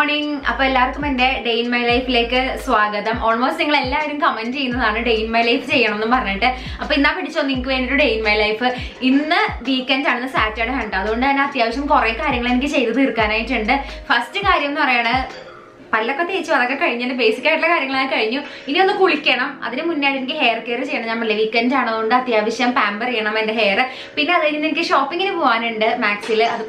Morning. അപ്പോൾ എല്ലാവർക്കും എൻ്റെ ഡേ ഇൻ മൈ ലൈഫിലേക്ക് സ്വാഗതം. ഓൾമോസ്റ്റ് നിങ്ങൾ എല്ലാവരും കമന്റ് ചെയ്യുന്നതാണ് ഡേ ഇൻ മൈ ലൈഫ് ചെയ്യണം എന്ന് പറഞ്ഞിട്ട്. അപ്പോൾ ഇന്നാ പിടിച്ചോ നിങ്ങൾക്ക് വേണ്ടിയിട്ട് ഡേ ഇൻ മൈ ലൈഫ്. ഇന്ന് വീക്കെൻഡ് ആണ്, സാറ്റർഡേ ആണ്. അതുകൊണ്ട് തന്നെ അത്യാവശ്യം കുറേ കാര്യങ്ങൾ എനിക്ക് ചെയ്ത് തീർക്കാനായിട്ടുണ്ട്. ഫസ്റ്റ് കാര്യം എന്ന് പറയുന്നത് പല്ലൊക്കെ തേച്ചു, അതൊക്കെ കഴിഞ്ഞാൽ ബേസിക് ആയിട്ടുള്ള കാര്യങ്ങളൊക്കെ കഴിഞ്ഞു. ഇനി ഒന്ന് കുളിക്കണം. അതിന് മുന്നേ എനിക്ക് ഹെയർ കെയർ ചെയ്യണം. ഞാൻ പറഞ്ഞില്ലേ വീക്കെൻഡ് ആണതുകൊണ്ട് അത്യാവശ്യം പാമ്പർ ചെയ്യണം എൻ്റെ ഹെയർ. പിന്നെ അത് കഴിഞ്ഞ് എനിക്ക് ഷോപ്പിങ്ങിന് പോകാനുണ്ട് മാക്സിൽ. അത്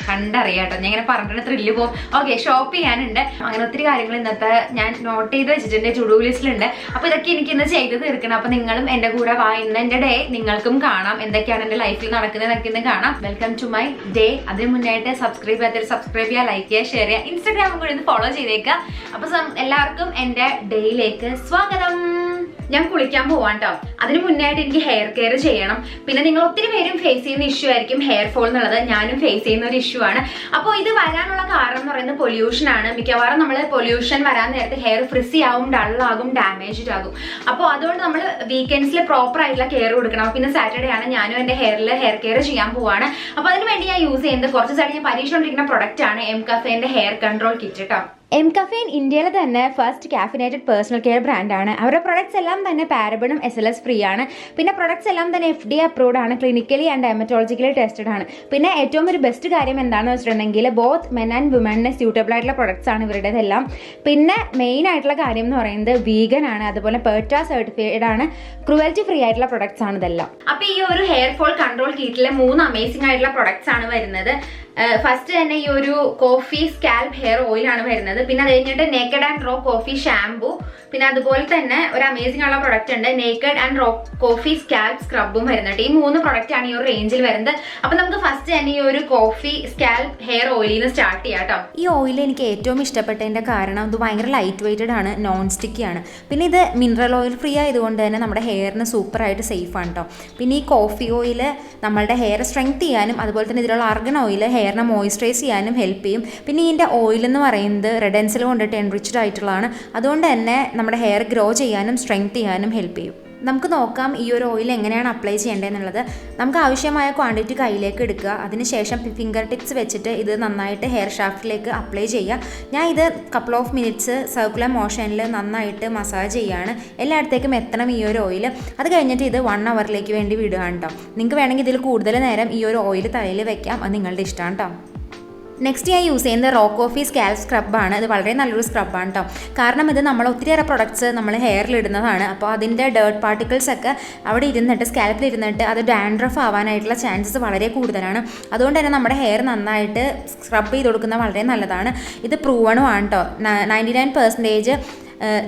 കണ്ടറിയാട്ടോ, ഞാൻ ഇങ്ങനെ പറഞ്ഞിട്ട് ത്രില്ല് പോകും. ഓക്കെ, ഷോപ്പ് ചെയ്യാനുണ്ട്. അങ്ങനെ ഒത്തിരി കാര്യങ്ങൾ ഇന്നത്തെ ഞാൻ നോട്ട് ചെയ്ത് വെച്ചിട്ടുണ്ട്, ടു ഡു ലിസ്റ്റിലുണ്ട്. അപ്പോൾ ഇതൊക്കെ എനിക്ക് ഇന്ന് ചെയ്ത് തീർക്കണം. അപ്പോൾ നിങ്ങളും എൻ്റെ കൂടെ വാ. ഇന്ന് എൻ്റെ ഡേ നിങ്ങൾക്കും കാണാം, എന്തൊക്കെയാണ് എൻ്റെ ലൈഫിൽ നടക്കുന്നതൊക്കെ ഇന്ന് കാണാം. Welcome to my day. അതിന് മുന്നായിട്ട് സബ്സ്ക്രൈബ് ചെയ്യാത്ത സബ്സ്ക്രൈബ് ചെയ്യുക, ലൈക്ക് ചെയ്യുക, ഷെയർ ചെയ്യുക, ഇൻസ്റ്റാഗ്രാമും കൂടി ഒന്ന് ഫോളോ ചെയ്തേക്കുക. അപ്പോൾ എല്ലാവർക്കും എൻ്റെ ഡേയിലേക്ക് സ്വാഗതം. ഞാൻ കുളിക്കാൻ പോവാൻ കേട്ടോ. അതിന് മുന്നായിട്ട് എനിക്ക് ഹെയർ കെയർ ചെയ്യണം. പിന്നെ നിങ്ങൾ ഒത്തിരി പേരും ഫേസ് ചെയ്യുന്ന ഇഷ്യൂ ആയിരിക്കും ഹെയർ ഫോൾ എന്നുള്ളത്. ഞാനും ഫേസ് ചെയ്യുന്ന ഒരു ഇഷ്യൂ ആണ്. അപ്പോൾ ഇത് വരാനുള്ള കാരണം എന്ന് പറയുന്നത് പൊല്യൂഷൻ ആണ്. മിക്കവാറും നമ്മൾ പൊല്യൂഷൻ വരാൻ നേരത്തെ ഹെയർ ഫ്രിസി ആവും, ഡള്ളാകും, ഡാമേജ്ഡ് ആകും. അപ്പോൾ അതുകൊണ്ട് നമ്മൾ വീക്കെൻഡ്സിൽ പ്രോപ്പർ ആയിട്ടുള്ള കെയർ കൊടുക്കണം. പിന്നെ സാറ്റർഡേ ആണ്, ഞാനും എൻ്റെ ഹെയറിൽ ഹെയർ കെയർ ചെയ്യാൻ പോവാണ്. അപ്പോൾ അതിന് വേണ്ടി ഞാൻ യൂസ് ചെയ്യുന്നത് കുറച്ച് സൈഡ് ഞാൻ പരീക്ഷിച്ചുകൊണ്ടിരിക്കുന്ന പ്രൊഡക്റ്റ് ആണ് എംകഫേന്റെ ഹെയർ കൺട്രോൾ കിറ്റ് കേട്ടോ. എംകഫെയിൻ ഇന്ത്യയിലെ തന്നെ ഫസ്റ്റ് കാഫിനേറ്റഡ് പേഴ്സണൽ കെയർ ബ്രാൻഡാണ്. അവരുടെ പ്രൊഡക്ട്സ് എല്ലാം തന്നെ പാരബണും SLS ഫ്രീ ആണ്. പിന്നെ പ്രൊഡക്ട്സ് എല്ലാം തന്നെ FDA അപ്രൂവ്ഡ് ആണ്, ക്ലിനിക്കലി ആൻഡ് ഡെർമറ്റോളജിക്കലി ടെസ്റ്റഡ് ആണ്. പിന്നെ ഏറ്റവും ഒരു ബെസ്റ്റ് കാര്യം എന്താണെന്ന് വെച്ചിട്ടുണ്ടെങ്കിൽ ബോത്ത് മെൻ ആൻഡ് വുമണിന് സ്യൂട്ടബിൾ ആയിട്ടുള്ള പ്രൊഡക്ട്സ് ആണ് ഇവരുടേതെല്ലാം. പിന്നെ മെയിൻ ആയിട്ടുള്ള കാര്യം എന്ന് പറയുന്നത് വീഗൻ ആണ്, അതുപോലെ പെർട്ട സർട്ടിഫൈഡ് ആണ്, ക്രുവൽറ്റി ഫ്രീ ആയിട്ടുള്ള പ്രൊഡക്ട്സ് ആണ് ഇതെല്ലാം. അപ്പോൾ ഈ ഒരു ഹെയർ ഫോൾ കൺട്രോൾ കിറ്റിലെ 3 അമേസിംഗ് ആയിട്ടുള്ള പ്രൊഡക്ട്സ് ആണ് വരുന്നത്. ഫസ്റ്റ് തന്നെ ഈ ഒരു കോഫി സ്കാൽപ്പ് ഹെയർ ഓയിൽ ആണ് വരുന്നത്. പിന്നെ അത് കഴിഞ്ഞിട്ട് naked and raw coffee shampoo. പിന്നെ അതുപോലെ തന്നെ ഒരു അമേസിംഗ് ഉള്ള പ്രൊഡക്റ്റ് ഉണ്ട്, naked and raw coffee scalp സ്ക്രബും വരുന്നുണ്ട്. ഈ 3 പ്രൊഡക്റ്റ് ആണ് ഈ ഒരു റേഞ്ചിൽ വരുന്നത്. അപ്പൊ നമുക്ക് ഫസ്റ്റ് തന്നെ ഈ ഒരു കോഫി സ്കാൽപ്പ് ഹെയർ ഓയിലിൽ നിന്ന് സ്റ്റാർട്ട് ചെയ്യാം കേട്ടോ. ഈ ഓയിൽ എനിക്ക് ഏറ്റവും ഇഷ്ടപ്പെട്ടതിന്റെ കാരണം ഇത് ഭയങ്കര ലൈറ്റ് വെയ്റ്റഡ് ആണ്, നോൺ സ്റ്റിക്കി ആണ്. പിന്നെ ഇത് മിനറൽ ഓയിൽ ഫ്രീ ആയതുകൊണ്ട് തന്നെ നമ്മുടെ ഹെയറിന് സൂപ്പറായിട്ട് സേഫ് ആണ് കേട്ടോ. പിന്നെ ഈ കോഫി ഓയിൽ നമ്മളുടെ ഹെയർ സ്ട്രെങ്ത് ചെയ്യാനും അതുപോലെ തന്നെ ഇതിലുള്ള ആർഗൻ ഓയിൽ ഹെയറിനെ മോയ്സ്ചറൈസ് ചെയ്യാനും ഹെൽപ്പ് ചെയ്യും. പിന്നെ ഇതിൻ്റെ ഓയിൽ എന്ന് പറയുന്നത് റെഡൻസിൽ കൊണ്ടിട്ട് എൻറിച്ച്ഡ് ആയിട്ടുള്ളതാണ്. അതുകൊണ്ട് തന്നെ നമ്മുടെ ഹെയർ ഗ്രോ ചെയ്യാനും സ്ട്രെങ്ത് ചെയ്യാനും ഹെൽപ്പ് ചെയ്യും. നമുക്ക് നോക്കാം ഈ ഒരു ഓയിൽ എങ്ങനെയാണ് അപ്ലൈ ചെയ്യേണ്ടതെന്നുള്ളത്. നമുക്ക് ആവശ്യമായ ക്വാണ്ടിറ്റി കയ്യിലേക്ക് എടുക്കുക. അതിനുശേഷം ഫിംഗർ ടിപ്സ് വെച്ചിട്ട് ഇത് നന്നായിട്ട് ഹെയർ ഷാഫ്റ്റിലേക്ക് അപ്ലൈ ചെയ്യുക. ഞാൻ ഇത് കപ്പിൾ ഓഫ് മിനിറ്റ്സ് സർക്കുലർ മോഷനിൽ നന്നായിട്ട് മസാജ് ചെയ്യുകയാണ്. എല്ലായിടത്തേക്കും എത്തണം ഈ ഒരു ഓയിൽ. അത് കഴിഞ്ഞിട്ട് ഇത് 1 അവറിലേക്ക് വേണ്ടി വിടുകയാണ് കേട്ടോ. നിങ്ങൾക്ക് വേണമെങ്കിൽ ഇതിൽ കൂടുതൽ നേരം ഈ ഒരു ഓയിൽ തലയിൽ വെക്കാം, അത് നിങ്ങളുടെ ഇഷ്ടമാണ് കേട്ടോ. നെക്സ്റ്റ് ഞാൻ യൂസ് ചെയ്യുന്നത് റോ കോഫി സ്കാൽപ്പ് സ്ക്രബാണ്. ഇത് വളരെ നല്ലൊരു സ്ക്രബാണ് കേട്ടോ. കാരണം ഇത് നമ്മൾ ഒത്തിരിയേറെ പ്രൊഡക്ട്സ് നമ്മൾ ഹെയറിൽ ഇടുന്നതാണ്. അപ്പോൾ അതിൻ്റെ ഡേർട്ട് പാർട്ടിക്കിൾസ് ഒക്കെ അവിടെ ഇരുന്നിട്ട് സ്കാൽപ്പിൽ ഇരുന്നിട്ട് അത് ഡാൻഡ്രഫ് ആവാനായിട്ടുള്ള ചാൻസസ് വളരെ കൂടുതലാണ്. അതുകൊണ്ട് തന്നെ നമ്മുടെ ഹെയർ നന്നായിട്ട് സ്ക്രബ് ചെയ്ത് കൊടുക്കുന്നത് വളരെ നല്ലതാണ്. ഇത് പ്രൂവണും ആണ് കേട്ടോ. 99%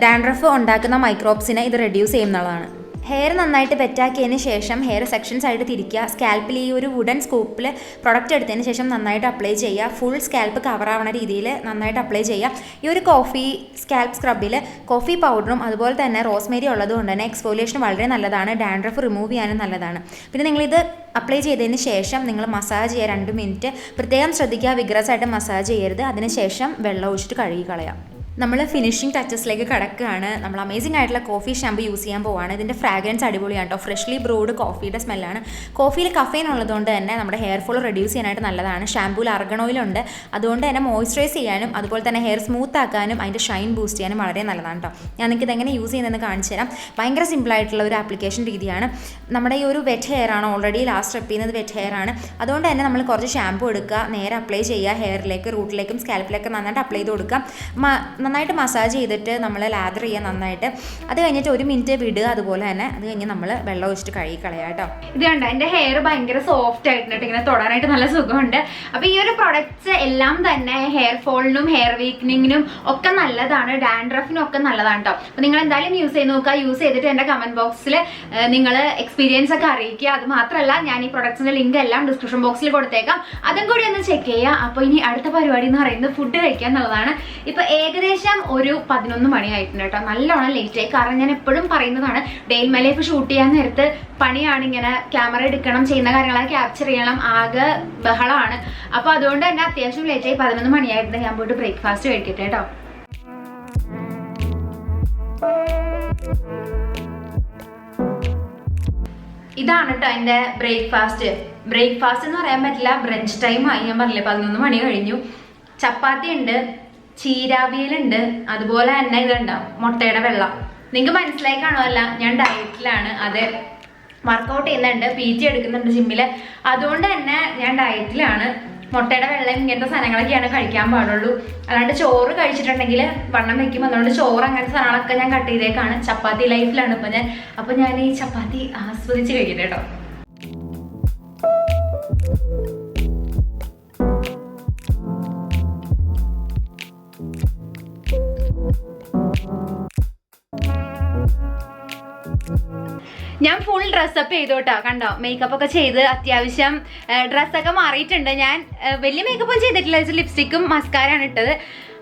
ഡാൻഡ്രഫ് ഉണ്ടാക്കുന്ന മൈക്രോബ്സിനെ ഇത് റെഡ്യൂസ് ചെയ്യുന്നതാണ്. ഹെയർ നന്നായിട്ട് വെറ്റാക്കിയതിന് ശേഷം ഹെയർ സെക്ഷൻസ് ആയിട്ട് തിരിക്കുക. സ്കാൽപ്പിൽ ഈ ഒരു വുഡൻ സ്കൂപ്പിൽ പ്രൊഡക്റ്റ് എടുത്തതിന് ശേഷം നന്നായിട്ട് അപ്ലൈ ചെയ്യുക. ഫുൾ സ്കാൽപ്പ് കവർ ആവുന്ന രീതിയിൽ നന്നായിട്ട് അപ്ലൈ ചെയ്യുക. ഈ ഒരു കോഫി സ്കാൽപ്പ് സ്ക്രബിൽ കോഫി പൗഡറും അതുപോലെ തന്നെ റോസ്മേരി ഉള്ളതുകൊണ്ട് തന്നെ എക്സ്ഫോലിയേഷൻ വളരെ നല്ലതാണ്, ഡാൻഡ്രഫ് റിമൂവ് ചെയ്യാനും നല്ലതാണ്. പിന്നെ നിങ്ങളിത് അപ്ലൈ ചെയ്തതിന് ശേഷം നിങ്ങൾ മസാജ് ചെയ്യുക 2 മിനിറ്റ്. പ്രത്യേകം ശ്രദ്ധിക്കുക, വിഗ്രസ് ആയിട്ട് മസാജ് ചെയ്യരുത്. അതിനുശേഷം വെള്ളം ഒഴിച്ചിട്ട് കഴുകി കളയാം. നമ്മൾ ഫിനിഷിംഗ് ടച്ചസിലേക്ക് കടക്കുകയാണ്. നമ്മൾ അമേസിംഗ് ആയിട്ടുള്ള കോഫി ഷാമ്പു യൂസ് ചെയ്യാൻ പോവാണ്. ഇതിൻ്റെ ഫ്രാഗ്രൻസ് അടിപൊളിയാണ് കേട്ടോ. ഫ്രഷ്ലി ബ്രൂഡ് കോഫിയുടെ സ്മെല്ലാണ്. കോഫിയിൽ കഫെയിൻ ഉള്ളതുകൊണ്ട് തന്നെ നമ്മുടെ ഹെയർ ഫോൾ റെഡ്യൂസ് ചെയ്യാനായിട്ട് നല്ലതാണ്. ഷാമ്പൂയിൽ ആർഗൺ ഓയിലുണ്ട്, അതുകൊണ്ട് തന്നെ മോയ്സ്ചറൈസ് ചെയ്യാനും അതുപോലെ തന്നെ ഹെയർ സ്മൂത്ത് ആക്കാനും അതിൻ്റെ ഷൈൻ ബൂസ്റ്റ് ചെയ്യാനും വളരെ നല്ലതാണ് കേട്ടോ. ഞാൻ നിങ്ങൾക്ക് ഇതെങ്ങനെ യൂസ് ചെയ്യുന്നതെന്ന് കാണിച്ചു തരാം. ഭയങ്കര സിമ്പിളായിട്ടുള്ള ഒരു ആപ്ലിക്കേഷൻ രീതിയാണ്. നമ്മുടെ ഈ ഒരു വെറ്റ് ഹെയർ ആണ്, ഓൾറെഡി ലാസ്റ്റ് സ്റ്റെപ്പ് ചെയ്യുന്നത് വെറ്റ് ഹെയർ ആണ്. അതുകൊണ്ട് തന്നെ നമ്മൾ കുറച്ച് ഷാമ്പു എടുക്കുക, നേരെ അപ്ലൈ ചെയ്യുക. ഹെയറിലേക്ക്, റൂട്ടിലേക്കും സ്കാൽപ്പിലേക്ക് നന്നായിട്ട് അപ്ലൈ ചെയ്ത് കൊടുക്കുക. നന്നായിട്ട് മസാജ് ചെയ്തിട്ട് നമ്മൾ ലാദർ ചെയ്യുക നന്നായിട്ട്. അത് കഴിഞ്ഞിട്ട് 1 മിനിറ്റ് വിടുക. അതുപോലെ തന്നെ അത് കഴിഞ്ഞ് നമ്മൾ വെള്ളം ഒഴിച്ചിട്ട് കഴുകി കളയാം കേട്ടോ. ഇത് കണ്ട എൻ്റെ ഹെയർ ഭയങ്കര സോഫ്റ്റ് ആയിട്ടുണ്ട്, ഇങ്ങനെ തൊടാനായിട്ട് നല്ല സുഖമുണ്ട്. അപ്പോൾ ഈ ഒരു പ്രൊഡക്ട്സ് എല്ലാം തന്നെ ഹെയർ ഫോളിനും ഹെയർ വീക്കനിങ്ങിനും ഒക്കെ നല്ലതാണ്, ഡാൻഡ്രഫിനും ഒക്കെ നല്ലതാണ് കേട്ടോ. അപ്പോൾ നിങ്ങൾ എന്തായാലും യൂസ് ചെയ്ത് നോക്കുക. യൂസ് ചെയ്തിട്ട് എൻ്റെ കമൻറ്റ് ബോക്സിൽ നിങ്ങൾ എക്സ്പീരിയൻസ് ഒക്കെ അറിയിക്കുക. അത് മാത്രമല്ല ഞാൻ ഈ പ്രൊഡക്ട്സിൻ്റെ ലിങ്ക് എല്ലാം ഡിസ്ക്രിപ്ഷൻ ബോക്സിൽ കൊടുത്തേക്കാം, അതും കൂടി ഒന്ന് ചെക്ക് ചെയ്യുക. അപ്പോൾ ഇനി അടുത്ത പരിപാടി എന്ന് പറയുന്നത് ഫുഡ് കഴിക്കുക എന്നുള്ളതാണ്. ഇപ്പോൾ ഏകദേശം ഒരു 11 മണിയായിട്ടുണ്ട് കേട്ടോ. നല്ലോണം ലേറ്റ് ആയി. കാരണം ഞാൻ എപ്പോഴും പറയുന്നതാണ് day in my life shoot ചെയ്യാൻ നേരത്ത് പണിയാണ്, ഇങ്ങനെ ക്യാമറ എടുക്കണം, ചെയ്യുന്ന കാര്യങ്ങളൊക്കെ ക്യാപ്ചർ ചെയ്യണം, ആകെ ബഹളമാണ്. അപ്പോൾ അതുകൊണ്ട് തന്നെ അത്യാവശ്യം ലേറ്റ് ആയി. 11 മണിയായിട്ടുണ്ട്. ഞാൻ പോയിട്ട് ബ്രേക്ക്ഫാസ്റ്റ് കഴിക്കട്ടെ കേട്ടോ. ഇതാണ് കേട്ടോ എൻ്റെ ബ്രേക്ക്ഫാസ്റ്റ് എന്ന് പറയാൻ പറ്റില്ല, ബ്രഞ്ച് ടൈം ആയി. ഞാൻ പറഞ്ഞില്ലേ 11 മണി കഴിഞ്ഞു. ചപ്പാത്തി ഉണ്ട്, ചീരാവിയലുണ്ട്, അതുപോലെ തന്നെ ഇതുണ്ടാവും മുട്ടയുടെ വെള്ളം. നിങ്ങൾക്ക് മനസ്സിലായി കാണുമല്ല, ഞാൻ ഡയറ്റിലാണ്. അതെ, വർക്കൗട്ട് ചെയ്യുന്നുണ്ട്, PT എടുക്കുന്നുണ്ട് ജിമ്മില്. അതുകൊണ്ട് തന്നെ ഞാൻ ഡയറ്റിലാണ്. മുട്ടയുടെ വെള്ളം ഇങ്ങനത്തെ സാധനങ്ങളൊക്കെയാണ് കഴിക്കാൻ പാടുള്ളൂ. അല്ലാണ്ട് ചോറ് കഴിച്ചിട്ടുണ്ടെങ്കിൽ വണ്ണം വെക്കും. അതുകൊണ്ട് ചോറ് അങ്ങനത്തെ സാധനങ്ങളൊക്കെ ഞാൻ കട്ട് ചെയ്തേക്കാണ്. ചപ്പാത്തി ലൈഫിലാണ് ഇപ്പം ഞാൻ. അപ്പം ഞാൻ ഈ ചപ്പാത്തി ആസ്വദിച്ച് കഴിക്കട്ടെ കേട്ടോ. ഞാൻ ഫുൾ ഡ്രസ്സപ്പ് ചെയ്തു കേട്ടോ. കണ്ടോ, മേക്കപ്പ് ഒക്കെ ചെയ്ത് അത്യാവശ്യം ഡ്രസ്സൊക്കെ മാറിയിട്ടുണ്ട്. ഞാൻ വലിയ മേക്കപ്പ് ചെയ്തിട്ടില്ല, ലിപ്സ്റ്റിക്കും മസ്കാരാണ് ഇട്ടത്.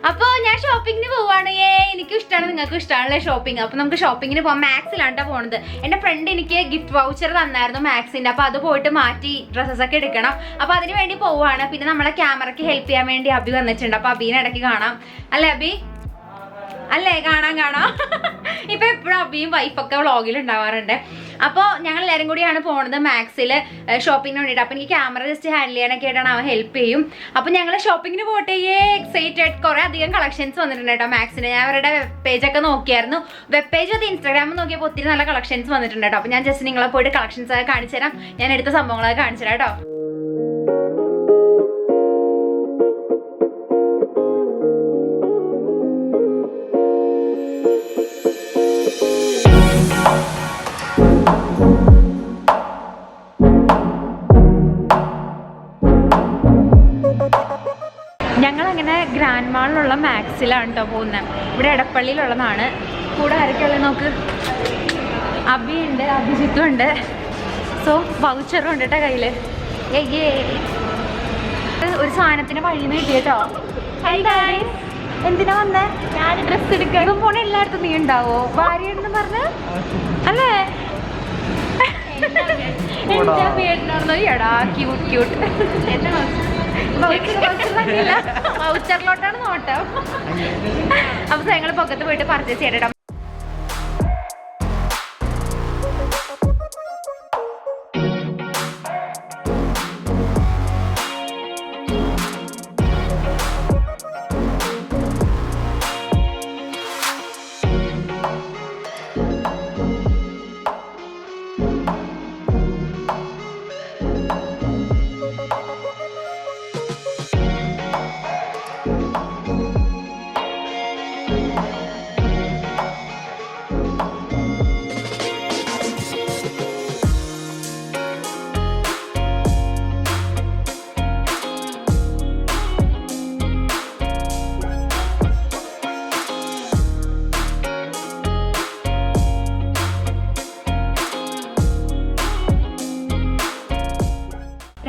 അപ്പോൾ ഞാൻ ഷോപ്പിങ്ങിന് പോവാണ്. എനിക്കും ഇഷ്ടമാണ്, നിങ്ങൾക്കും ഇഷ്ടമാണല്ലേ ഷോപ്പിംഗ്. അപ്പോൾ നമുക്ക് ഷോപ്പിങ്ങിന് പോകാം. മാക്സിലാണ് പോണത്. എൻ്റെ ഫ്രണ്ട് എനിക്ക് ഗിഫ്റ്റ് വൗച്ചർ തന്നായിരുന്നു മാക്സിൻ്റെ. അപ്പോൾ അത് പോയിട്ട് മാറ്റി ഡ്രസ്സൊക്കെ എടുക്കണം. അപ്പോൾ അതിന് വേണ്ടി പോവാണ്. പിന്നെ നമ്മളെ ക്യാമറയ്ക്ക് ഹെൽപ്പ് ചെയ്യാൻ വേണ്ടി അബി വന്നിട്ടുണ്ട്. അപ്പോൾ അബീനെ ഇടയ്ക്ക് കാണാം അല്ലേ അബി? അല്ലേ, കാണാം. ഇപ്പൊ എപ്പോഴും അബിയും വൈഫൊക്കെ വ്ളോഗിൽ ഉണ്ടാവാറുണ്ട്. അപ്പോൾ ഞങ്ങൾ എല്ലാവരും കൂടിയാണ് പോണത് മാക്സിൽ ഷോപ്പിങ്ങിന് വേണ്ടിയിട്ട്. അപ്പോൾ എനിക്ക് ക്യാമറ ജസ്റ്റ് ഹാൻഡിൽ ചെയ്യാനൊക്കെ ആയിട്ടാണ് അവൻ ഹെൽപ്പ് ചെയ്യും. അപ്പോൾ ഞങ്ങൾ ഷോപ്പിങ്ങിന് പോട്ടെ. എക്സൈറ്റഡ്. കുറേ അധികം കളക്ഷൻസ് വന്നിട്ടുണ്ട് കേട്ടോ മാക്സിന്. ഞാൻ അവരുടെ വെബ് പേജൊക്കെ നോക്കിയായിരുന്നു. വെബ് പേജ് അത് ഇൻസ്റ്റാഗ്രാമിൽ നോക്കിയപ്പോൾ ഒത്തിരി നല്ല കളക്ഷൻസ് വന്നിട്ടുണ്ട് കേട്ടോ. അപ്പോൾ ഞാൻ ജസ്റ്റ് നിങ്ങളെ പോയിട്ട് കളക്ഷൻസ് ഒക്കെ കാണിച്ചു തരാം. ഞാൻ എടുത്ത സംഭവങ്ങളൊക്കെ കാണിച്ചു തരാം കേട്ടോ. ഞങ്ങളങ്ങനെ ഗ്രാൻഡ് മാളിലുള്ള മാക്സിലാണ് കേട്ടോ പോകുന്നത്. ഇവിടെ എടപ്പള്ളിയിലുള്ളതാണ്. കൂടെ ആരൊക്കെയുള്ളത് നോക്ക്. അബിയുണ്ട്, അഭിജിത്തും ഉണ്ട്. സോ വൗച്ചറും ഉണ്ട് കേട്ടോ കയ്യിൽ. ഒരു സാധനത്തിന് വഴിന്ന് കിട്ടി കേട്ടോ. എന്തിനാ വന്നേ? ഞാൻ ഡ്രസ്സ് എടുക്കാൻ പോണ. എല്ലായിടത്തും നീ ഉണ്ടാവോ? ഭാര്യയെന്ന് പറഞ്ഞ് അല്ലേ? എന്താ പേരിനോ എടാ, ക്യൂട്ട്. വൗച്ചറിലോട്ടാണ് നോട്ടം. അപ്പൊ ഞങ്ങൾ പൊക്കത്ത് പോയിട്ട് പർച്ചേസ് ചെയ്യണം.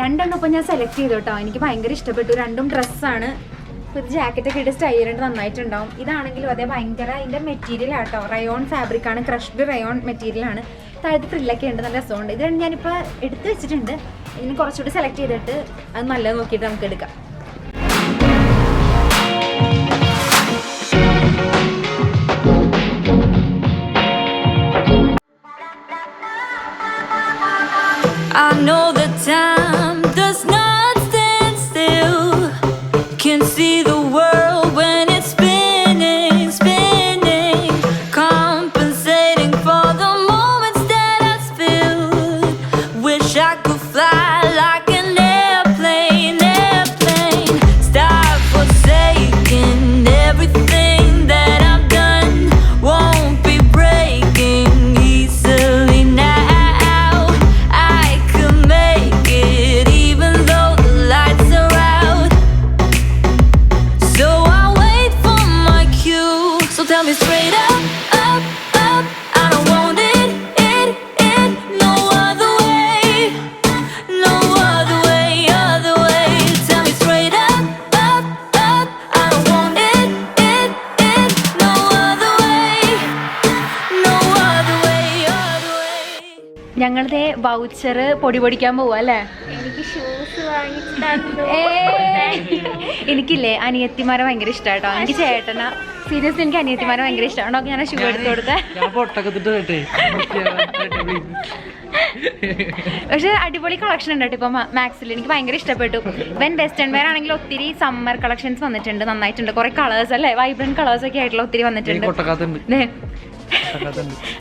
രണ്ടെണ്ണം ഇപ്പം ഞാൻ സെലക്ട് ചെയ്തു കേട്ടോ. എനിക്ക് ഭയങ്കര ഇഷ്ടപ്പെട്ടു. രണ്ടും ഡ്രസ്സാണ്. ഇപ്പോൾ ഇത് ജാക്കറ്റൊക്കെ ഇട്ട് സ്റ്റൈൽ ചെയ്തിട്ട് നന്നായിട്ടുണ്ടാവും. ഇതാണെങ്കിലും അതേ ഭയങ്കര ഇതിൻ്റെ മെറ്റീരിയൽ ആട്ടോ. റയോൺ ഫാബ്രിക്കാണ്, ക്രഷ്ഡ് റയോൺ മെറ്റീരിയലാണ്. താഴത്ത് ഫ്രില്ലൊക്കെ ഉണ്ട്, നല്ല രസമുണ്ട്. ഇത് ഞാനിപ്പോൾ എടുത്ത് വെച്ചിട്ടുണ്ട്. ഇനി കുറച്ചുകൂടി സെലക്ട് ചെയ്തിട്ട് അത് നല്ലത് നോക്കിയിട്ട് നമുക്ക് എടുക്കാം. I know the time does not stand still. Can see the world when it's spinning, spinning. Compensating for the moments that I spilled. Wish I could fly like an airplane, airplane. ഞങ്ങളുടെ voucher പൊടി പൊടിക്കാൻ പോവാ അല്ലേ? എനിക്കില്ലേ അനിയത്തിമാരെ ഭയങ്കര ഇഷ്ടമാട്ടോ. എനിക്ക് ചേട്ടനാ seriously എനിക്ക് അനിയത്തിമാരെ ഭയങ്കര ഇഷ്ടമാണ്. ഞാൻ ഷൂ എടുത്ത് കൊടുത്തേ. പക്ഷെ അടിപൊളി കളക്ഷൻ ഉണ്ട് കേട്ടോ ഇപ്പൊ മാക്സിൽ. എനിക്ക് ഭയങ്കര ഇഷ്ടപ്പെട്ടു. ഇവൻ വെസ്റ്റേൺ വെയർ ആണെങ്കിൽ ഒത്തിരി സമ്മർ കളക്ഷൻസ് വന്നിട്ടുണ്ട്, നന്നായിട്ടുണ്ട്. കുറെ കളേഴ്സ് അല്ലേ, വൈബ്രന്റ് കളേഴ്സ് ഒക്കെ ആയിട്ടുള്ള ഒത്തിരി വന്നിട്ടുണ്ട്.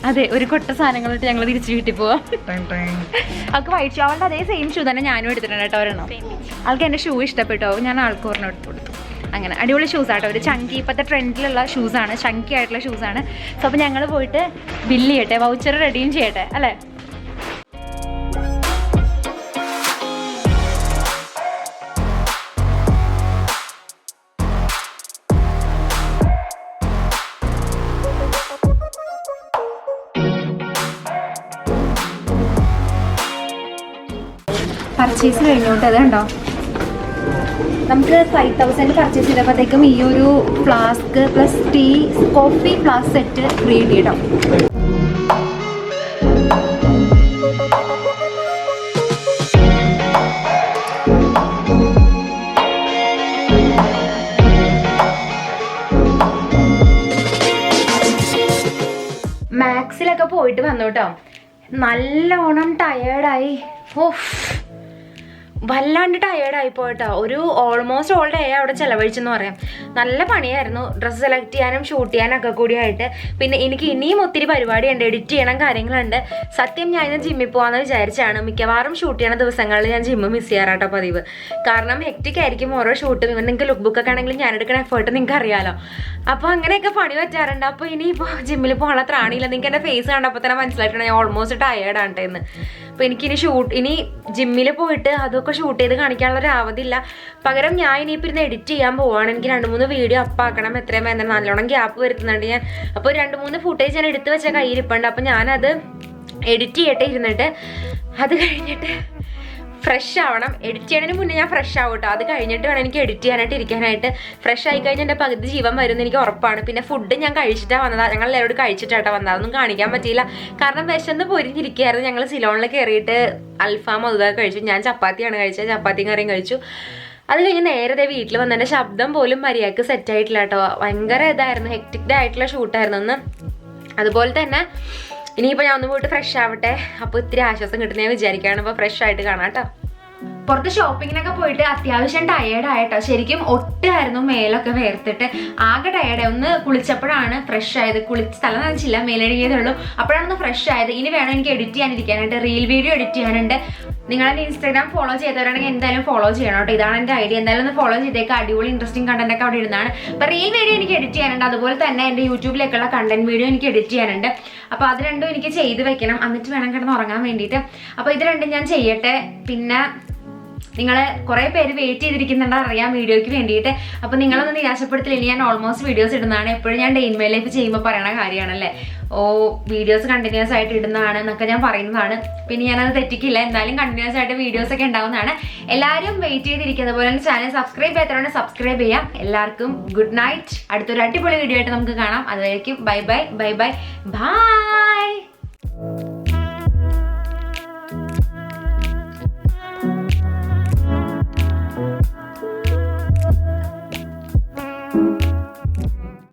അതെ, ഒരു കൊട്ട സാധനങ്ങളിട്ട് ഞങ്ങൾ തിരിച്ചു വീട്ടിൽ പോവാം. അവൾക്ക് വൈറ്റ് ഷൂ, അവളുടെ അതേ സെയിം ഷൂ തന്നെ ഞാനും എടുത്തിട്ടുണ്ട് കേട്ടോ ഒരെണ്ണം. ആൾക്ക് എൻ്റെ ഷൂ ഇഷ്ടപ്പെട്ടോ, ഞാൻ ആൾക്ക് ഒരെണ്ണം എടുത്ത് കൊടുത്തു. അങ്ങനെ അടിപൊളി ഷൂസ് ആട്ടോ, ഒരു ചങ്കി ഇപ്പോഴത്തെ ട്രെൻഡിലുള്ള ഷൂസാണ്, ചങ്കി ആയിട്ടുള്ള ഷൂസാണ്. സോ അപ്പോൾ ഞങ്ങൾ പോയിട്ട് ബില്ല് ചെയ്യട്ടെ, വൗച്ചർ റെഡിയും ചെയ്യട്ടെ അല്ലേ? പർച്ചേസ് കഴിഞ്ഞോട്ട് അത് കണ്ടോ, നമുക്ക് 5000 പർച്ചേസ് ചെയ്തപ്പോഴത്തേക്കും ഈ ഒരു flask plus tea coffee flask set free കിട്ടും. മാക്സിലൊക്കെ പോയിട്ട് വന്നു കേട്ടോ, നല്ലോണം ടയേർഡായി. വല്ലാണ്ട് ടയേർഡായി പോയിട്ടോ. ഒരു ഓൾമോസ്റ്റ് ഓൾ ഡേ അവിടെ ചിലവഴിച്ചെന്ന് പറയാം. നല്ല പണിയായിരുന്നു, ഡ്രസ്സ് സെലക്ട് ചെയ്യാനും ഷൂട്ട് ചെയ്യാനൊക്കെ കൂടിയായിട്ട്. പിന്നെ എനിക്ക് ഇനിയും ഒത്തിരി പരിപാടിയുണ്ട്, എഡിറ്റ് ചെയ്യണം, കാര്യങ്ങളുണ്ട്. സത്യം ഞാൻ ഇന്ന് ജിമ്മിൽ പോകാമെന്ന് വിചാരിച്ചാണ്. മിക്കവാറും ഷൂട്ട് ചെയ്യണ ദിവസങ്ങളിൽ ഞാൻ ജിമ്മ് മിസ് ചെയ്യാറാട്ടോ പതിവ്. കാരണം ഹെക്റ്റിക് ആയിരിക്കും ഓരോ ഷൂട്ടും. നിങ്ങൾക്ക് ലുക്ക് ബുക്കൊക്കെ ആണെങ്കിലും ഞാൻ എടുക്കുന്ന എഫേർട്ട് നിങ്ങൾക്ക് അറിയാലോ. അപ്പോൾ അങ്ങനെയൊക്കെ പണി പറ്റാറുണ്ട്. അപ്പോൾ ഇനിയിപ്പോൾ ജിമ്മിൽ പോകാനുള്ള ത്രാണിയില്ല. നിങ്ങൾക്ക് എൻ്റെ ഫേസ് കണ്ടപ്പോൾ തന്നെ മനസ്സിലായിട്ടുണ്ട് ഞാൻ ഓൾമോസ്റ്റ് ടയേർഡാണ് എന്ന്. അപ്പോൾ എനിക്കിനി ഇനി ജിമ്മിൽ പോയിട്ട് അതൊക്കെ ഷൂട്ട് ചെയ്ത് കാണിക്കാനുള്ള ഒരു അവധിയില്ല. പകരം ഞാൻ ഇനിയിപ്പോൾ ഇരുന്ന് എഡിറ്റ് ചെയ്യാൻ പോവാണ്. എനിക്ക് 2-3 വീഡിയോ അപ്പാക്കണം, എത്രയും വേണ്ട, നല്ലോണം ഗ്യാപ്പ് വരുത്തുന്നുണ്ട് ഞാൻ. അപ്പോൾ 2-3 ഫുട്ടേജ് ഞാൻ എടുത്ത് വെച്ച കയ്യിരിപ്പുണ്ട്. അപ്പോൾ ഞാനത് എഡിറ്റ് ചെയ്യട്ടെ ഇരുന്നിട്ട്. അത് കഴിഞ്ഞിട്ട് ഫ്രഷ് ആവണം. എഡിറ്റ് ചെയ്യുന്നതിന് മുന്നേ ഞാൻ ഫ്രഷ് ആവും കേട്ടോ. അത് കഴിഞ്ഞിട്ട് വേണം എനിക്ക് എഡിറ്റ് ചെയ്യാനായിട്ട് ഇരിക്കാനായിട്ട്. ഫ്രഷ് ആയി കഴിഞ്ഞാൽ എൻ്റെ പകുതി ജീവൻ വരുമെന്ന് എനിക്ക് ഉറപ്പാണ്. പിന്നെ ഫുഡ് ഞാൻ കഴിച്ചിട്ടാണ് വന്നതാണ്, ഞങ്ങൾ എല്ലാവരോടും കഴിച്ചിട്ടാട്ടോ വന്നത്. അതൊന്നും കാണിക്കാൻ പറ്റിയില്ല, കാരണം വിശന്ന് പൊരിഞ്ഞിരിക്കുകയായിരുന്നു. ഞങ്ങൾ സിലോണിൽ കയറിയിട്ട് അൽഫാം അതുപോലെ കഴിച്ചു. ഞാൻ ചപ്പാത്തിയാണ് കഴിച്ചത്, ചപ്പാത്തിയും കറിയും കഴിച്ചു. അത് കഴിഞ്ഞ് നേരത്തെ വീട്ടിൽ വന്ന് എൻ്റെ ശബ്ദം പോലും മര്യാദക്ക് സെറ്റായിട്ടില്ല കേട്ടോ. ഭയങ്കര ഇതായിരുന്നു, ഹെക്റ്റിക് ആയിട്ടുള്ള ഷൂട്ടായിരുന്നു ഒന്ന്. അതുപോലെ തന്നെ ഇനിയിപ്പോൾ ഞാൻ ഒന്ന് പോയിട്ട് ഫ്രഷ് ആവട്ടെ. അപ്പോൾ ഇത്തിരി ആശ്വാസം കിട്ടുന്ന ഞാൻ വിചാരിക്കുകയാണ്. അപ്പോൾ ഫ്രഷ് ആയിട്ട് കാണാം കേട്ടോ. പുറത്ത് ഷോപ്പിങ്ങിനൊക്കെ പോയിട്ട് അത്യാവശ്യം ടയേർഡായിട്ടോ. ശരിക്കും ഒട്ടായിരുന്നു, മേലൊക്കെ വേർത്തിട്ട് ആകെ ടയേർഡായി. ഒന്ന് കുളിച്ചപ്പോഴാണ് ഫ്രഷ് ആയത്. തല നനച്ചില്ല, മേലഴുകിയതേ ഉള്ളൂ. അപ്പോഴാണ് ഫ്രഷ് ആയത്. ഇനി വേണം എനിക്ക് എഡിറ്റ് ചെയ്യാനിരിക്കാനായിട്ട്, റീൽ വീഡിയോ എഡിറ്റ് ചെയ്യാനുണ്ട്. നിങ്ങളെൻ്റെ ഇൻസ്റ്റാഗ്രാം ഫോളോ ചെയ്തവരാണെങ്കിൽ എന്തായാലും ഫോളോ ചെയ്യണം കേട്ടോ. ഇതാണ് എൻ്റെ ഐഡിയ. എന്തായാലും ഒന്ന് ഫോളോ ചെയ്തേക്കാം. അടിപൊളി ഇൻട്രസ്റ്റിംഗ് കണ്ടന്റ് ഒക്കെ അവിടെ ഇടുന്നതാണ്. അപ്പോൾ റീൽ വീഡിയോ എനിക്ക് എഡിറ്റ് ചെയ്യാനുണ്ട്. അതുപോലെ തന്നെ എൻ്റെ യൂട്യൂബിലേക്കുള്ള കണ്ടന്റ് വീഡിയോ എനിക്ക് എഡിറ്റ് ചെയ്യാനുണ്ട്. അപ്പോൾ അത് രണ്ടും എനിക്ക് ചെയ്ത് വെക്കണം, എന്നിട്ട് വേണം കിടന്ന് ഉറങ്ങാൻ വേണ്ടിയിട്ട്. അപ്പോൾ ഇത് രണ്ടും ഞാൻ ചെയ്യട്ടെ. പിന്നെ നിങ്ങൾ കുറേ പേര് വെയിറ്റ് ചെയ്തിരിക്കുന്നുണ്ട് അറിയാം വീഡിയോയ്ക്ക് വേണ്ടിയിട്ട്. അപ്പോൾ നിങ്ങളൊന്ന് നിരാശപ്പെടുത്തില്ല, ഇനി ഞാൻ ഓൾമോസ്റ്റ് വീഡിയോസ് ഇടുന്നതാണ്. എപ്പോഴും ഞാൻ ഡേ ഇൻ മൈ ലൈഫ് ചെയ്യുമ്പോൾ പറയണ കാര്യമാണല്ലേ, വീഡിയോസ് കണ്ടിന്യൂസ് ആയിട്ട് ഇടുന്നതാണ് എന്നൊക്കെ ഞാൻ പറയുന്നതാണ്. പിന്നെ ഞാനത് തെറ്റിക്കില്ല, എന്തായാലും കണ്ടിന്യൂസ് ആയിട്ട് വീഡിയോസ് ഒക്കെ ഉണ്ടാവുന്നതാണ്. എല്ലാവരും വെയിറ്റ് ചെയ്തിരിക്കുക. അതുപോലെ തന്നെ ചാനൽ സബ്സ്ക്രൈബ് ചെയ്യാത്തവരാണ് സബ്സ്ക്രൈബ് ചെയ്യാം. എല്ലാവർക്കും ഗുഡ് നൈറ്റ്. അടുത്തൊരു അടിപൊളി വീഡിയോ ആയിട്ട് നമുക്ക് കാണാം. അതുവരേക്കും bye bye bye bye bye.